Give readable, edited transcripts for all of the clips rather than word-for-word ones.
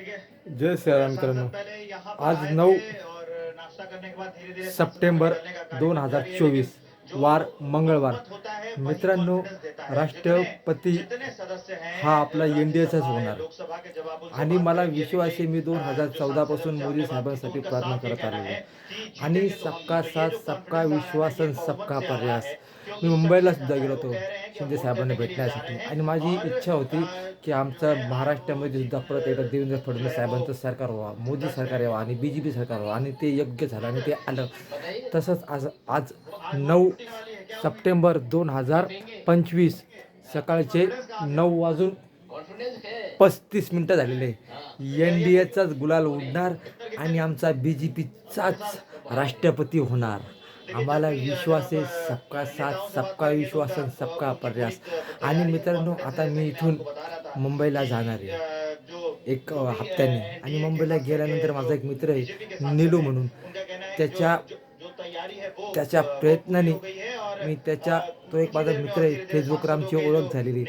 जय श्रीराम मित्रांनो. आज 9 सप्टेंबर 2024 वार मंगळवार. मित्रांनो, राष्ट्रपती हा आपला एनडीएचाच होणार आणि मला विश्वास आहे, मी 2014 पासून मोदी साहेबांसाठी प्रार्थना करत आलेलो आहे. आणि सबका साथ, सबका विश्वास आणि सबका प्रयास. मी मुंबईला सुद्धा गेलो होतो शिंदे साहेबांना भेटण्यासाठी आणि माझी इच्छा होती की आमचं महाराष्ट्रामध्ये सुद्धा परत एकदा देवेंद्र फडणवीस साहेबांचं सरकार व्हावं, मोदी सरकार यावं आणि BJP सरकार व्हावं आणि ते योग्य झालं आणि ते आलं. तसंच आज 9 सप्टेंबर 2025 सकाळचे 9:35 झालेले आहे. NDAचाच गुलाल उडणार आणि आमचा BJPचाच राष्ट्रपती होणार. आम्हाला विश्वास आहे, सबका साथ, सबका विश्वास आणि सबका प्रयास. आणि मित्रांनो, आता मी इथून मुंबईला जाणार आहे एक हप्त्याने आणि मुंबईला गेल्यानंतर माझा एक मित्र आहे नीलू म्हणून, त्याच्या प्रयत्नाने मी तो एक माझा मित्र आहे, फेसबुकवर आमची ओळख झालेली.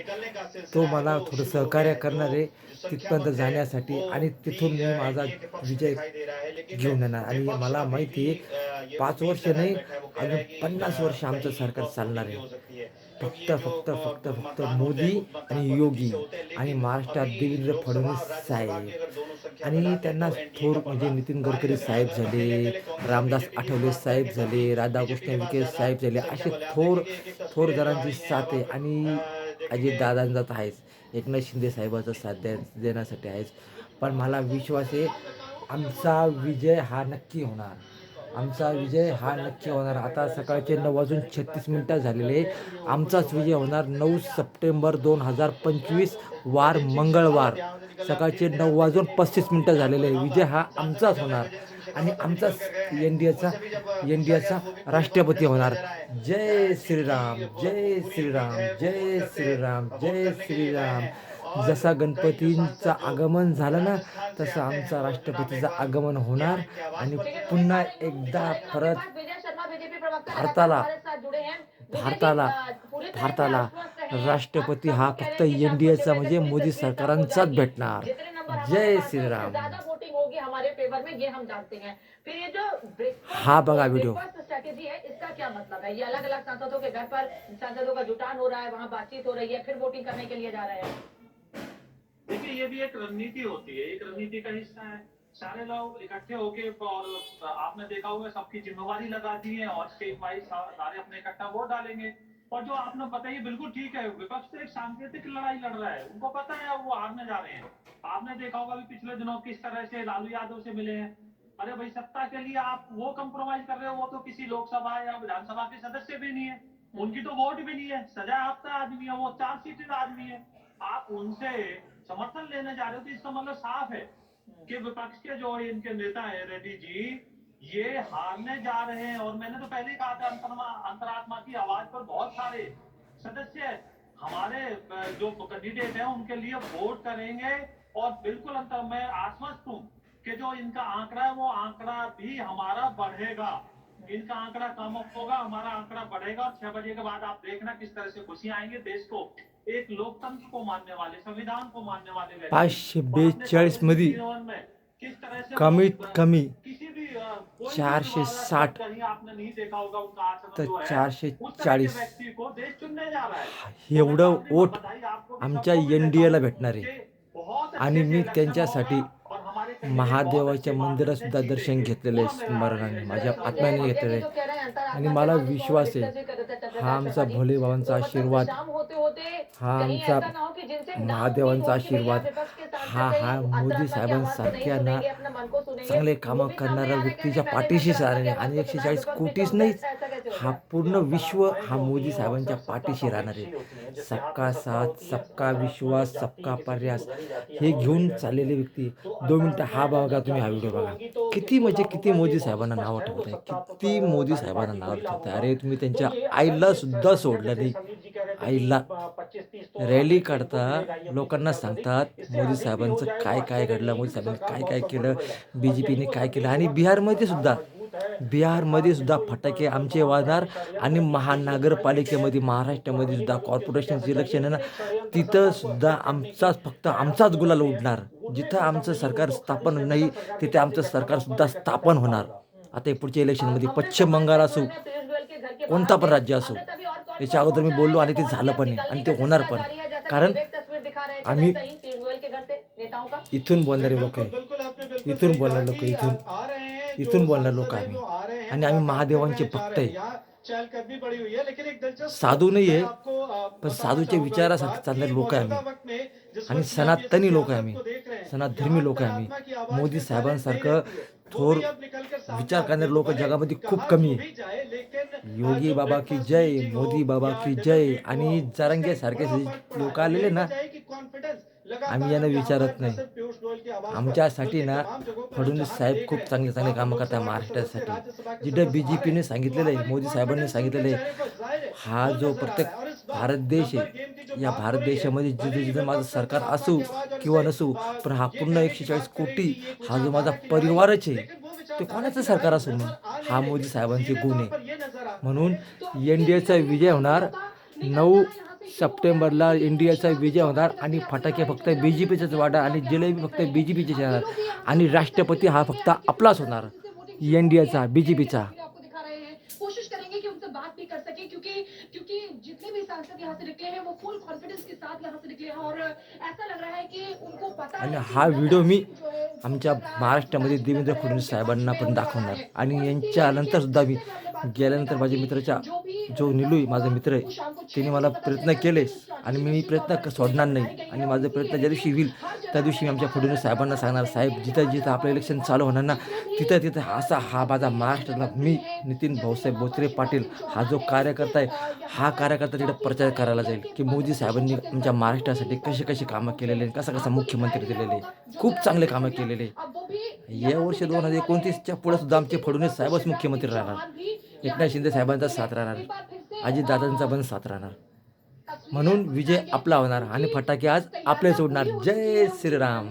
तो मला थोडं सहकार्य करणार आहे तिथपर्यंत जाण्यासाठी आणि तिथून मी माझा विजय घेऊन येणार. आणि मला माहिती आहे 5 वर्ष नाही, अजून 50 वर्ष आमचं सरकार चालणार आहे. फक्त मोदी आणि योगी आणि महाराष्ट्रात देवेंद्र फडणवीस साहेब आणि त्यांना थोर म्हणजे नितीन गडकरी साहेब झाले, रामदास आठवले साहेब झाले, राधाकृष्ण विखे साहेब झाले, असे थोर जणांची साथ आहे. आणि अजितदादांचा तर आहेच, एकनाथ शिंदे साहेबांचा साथ देण्यासाठी आहेच. पण मला विश्वास आहे, आमचा विजय हा नक्की होणार. आता सकाळचे 9:36 झालेले. आमचाच विजय होणार. 9 सप्टेंबर 2025 वार मंगळवार सकाळचे 9:35 झालेले. विजय हा आमचाच होणार आणि आमचाच इंडियाचा राष्ट्रपती होणार. जय श्रीराम, जय श्रीराम, जय श्रीराम, जय श्रीराम. जसा गणपतींचं आगमन झालं ना, तसं आमचा राष्ट्रपतीचं आगमन होणार आणि पुन्हा एकदा परत भारताला राष्ट्रपती हा फक्त NDAचा म्हणजे मोदी सरकारांचाच भेटणार. जय श्रीराम. हा बघा व्हिडिओ. स्ट्रैटेजी है, इसका क्या मतलब है? ये अलग अलग सांसदों के घर पर सांसदों का जुटान हो रहा है, वहाँ बातचीत हो रही है, फिर वोटिंग करने के लिए जा रहे हैं. देखिए, ये भी एक रणनीति होती है, एक रणनीति का हिस्सा है. सारे लोग इकट्ठे होके और आपने देखा होगा सबकी जिम्मेवारी लगा दी है और स्टेट वाइज सारे अपने इकट्ठा वोट डालेंगे. और जो आपने बताइए बिल्कुल ठीक है, विपक्ष तो एक सांकेतिक लड़ाई लड़ रहा है, उनको पता है अब वो हारने जा रहे हैं. आपने देखा होगा भी पिछले दिनों किस तरह से लालू यादव से मिले हैं. अरे भाई, सत्ता के लिए आप वो कंप्रोमाइज कर रहे हो, वो तो किसी लोकसभा या विधानसभा के सदस्य भी नहीं है, उनकी तो वोट भी नहीं है, सजा याफ्ता आदमी है, वो 4 सीटेड आदमी है. आप उनसे समर्थन लेने जा रहे हो, तो इसका मतलब साफ है कि विपक्ष के जो इनके नेता है रेड्डी जी, ये हारने जा रहे हैं. और मैंने तो पहले ही कहा था, अंतरात्मा की आवाज पर बहुत सारे सदस्य हमारे जो कैंडिडेट हैं उनके लिए वोट करेंगे. और बिल्कुल मैं आश्वस्त हूं कि जो इनका आंकड़ा है वो आंकड़ा भी हमारा बढ़ेगा. इनका आंकड़ा कम होगा, हमारा आंकड़ा बढ़ेगा. और 6 बजे के बाद आप देखना किस तरह से खुशियां आएंगे. देश को एक लोकतंत्र को मानने वाले, संविधान को मानने वाले 542 मध्ये कमीत कमी 460 तर 440 एवढं वोट आमच्या NDAला भेटणार आहे. आणि मी त्यांच्यासाठी महादेवाच्या मंदिरात सुद्धा दर्शन घेतलेलं आहे, स्मरणाने माझ्या आत्म्याने घेतलेलं आहे. आणि मला विश्वास आहे, हा आमचा भोलेबाबांचा आशीर्वाद, हा आमचा महादेवांचा आशीर्वाद, हा मोदी साहेबांसारख्यांना चांगले कामं करणाऱ्या व्यक्तीच्या पाठीशीच राहणार. आणि 140 कोटीच नाही, हा पूर्ण विश्व हा मोदी साहेबांच्या पाठीशी राहणार आहे. सबका साथ, सबका विश्वास, सबका प्रयास हे घेऊन चाललेले व्यक्ती. 2 मिनिटं हा बघा, तुम्ही हा व्हिडिओ बघा. किती मोदी साहेबांना नाव ठेवत आहे, किती मोदी साहेबांना नाव ठेवत आहे. अरे, तुम्ही त्यांच्या आईला सुद्धा सोडलं नाही. आईला रॅली काढता, लोकांना सांगतात मोदी साहेबांचं काय काय घडलं, मोदी साहेबांनी काय काय केलं, BJPने काय केलं. आणि बिहारमध्ये सुद्धा बिहारमध्ये सुद्धा फटाके आमचे वाजणार आणि महानगरपालिकेमध्ये महाराष्ट्रामध्ये सुद्धा कॉर्पोरेशनचं इलेक्शन आहे ना, तिथं सुद्धा फक्त आमचाच गुलाल उडणार. जिथं आमचं सरकार स्थापन नाही तिथे आमचं सरकार सुद्धा स्थापन होणार. आता हे पुढच्या इलेक्शनमध्ये पश्चिम बंगाल असो कोणता पण राज्य असो, याच्या अगोदर मी बोललो आणि ते झालं पण आहे आणि ते होणार पण. कारण आम्ही इथून बोलणारे लोक आहे, इथून बोलणारे लोक, इथून बोलणारे लोक आम्ही, आणि आम्ही महादेवांचे भक्त आहे. साधू नाही आहे, पण साधूच्या विचारासाठी चालणारे लोक आहे आम्ही, आणि सनातनी लोक आहे आम्ही, सनातधर्मी लोक आहे आम्ही. मोदी साहेबांसारखं थोर विचार करणारे लोक जगामध्ये खूप कमी आहे. योगी बाबा की जय, मोदी बाबा की जय. आणि जरांगे सारखे लोक आलेले ना, आम्ही यांना विचारत नाही. आमच्यासाठी ना फडणवीस साहेब खूप चांगले चांगले कामं करतात महाराष्ट्रासाठी. जिथं BJPने सांगितलेलं आहे, मोदी साहेबांनी सांगितलेलं आहे, हा जो प्रत्येक भारत देश आहे, या भारत देशामध्ये जिथे जिथे माझं सरकार असो किंवा नसो, पण हा पूर्ण 140 कोटी हा जो माझा परिवारच आहे, ते कोणाचं सरकार असो मग, हा मोदी साहेबांचे गुण आहे. म्हणून NDAचा विजय होणार. 9 सप्टेंबरला NDAचा विजय होणार आणि फटाके फक्त BJPचाच वाडा आणि जिलेबी फक्त BJPचेच येणार आणि राष्ट्रपती हा फक्त आपलाच होणार, NDAचा, BJPचा. कोशिश करेंगे कि उनसे बात भी कर सके, क्योंकि जितने भी सांसद यहाँ से निकले हैं वो फुल कॉन्फिडेंस के साथ यहाँ से निकले हैं और ऐसा लग रहा है कि उनको पता आणि हा व्हिडिओ मी आमच्या महाराष्ट्रामध्ये देवेंद्र फडणवीस साहेबांना पण दाखवणार. आणि यांच्यानंतर सुद्धा मी गेल्यानंतर माझ्या मित्राच्या जो निलू आहे, माझा मित्र आहे, त्याने मला प्रयत्न केले आणि मी प्रयत्न सोडणार नाही. आणि माझा प्रयत्न ज्या दिवशी होईल त्या दिवशी मी आमच्या फडणवीस साहेबांना सांगणार, साहेब जिथं जिथं आपलं इलेक्शन चालू होणार ना, तिथं तिथं असा हा माझा महाराष्ट्रातला मी नितीन भाऊसाहेब बोचरे पाटील हा जो कार्यकर्ता आहे, हा कार्यकर्ता तिकडे प्रचार करायला जाईल की मोदी साहेबांनी आमच्या महाराष्ट्रासाठी कशी कशी कामं केलेले, कसा मुख्यमंत्री दिलेले, खूप चांगले कामं केलेले. या वर्षी 2029च्या पुढे सुद्धा आमचे फडणवीस साहेबच मुख्यमंत्री राहणार. एकनाथ शिंदे साहेबांचा साथ राहणार, अजितदादांचा पण साथ राहणार. म्हणून विजय आपला होणार आणि फटाके आज आपलेच उडणार. जय श्रीराम.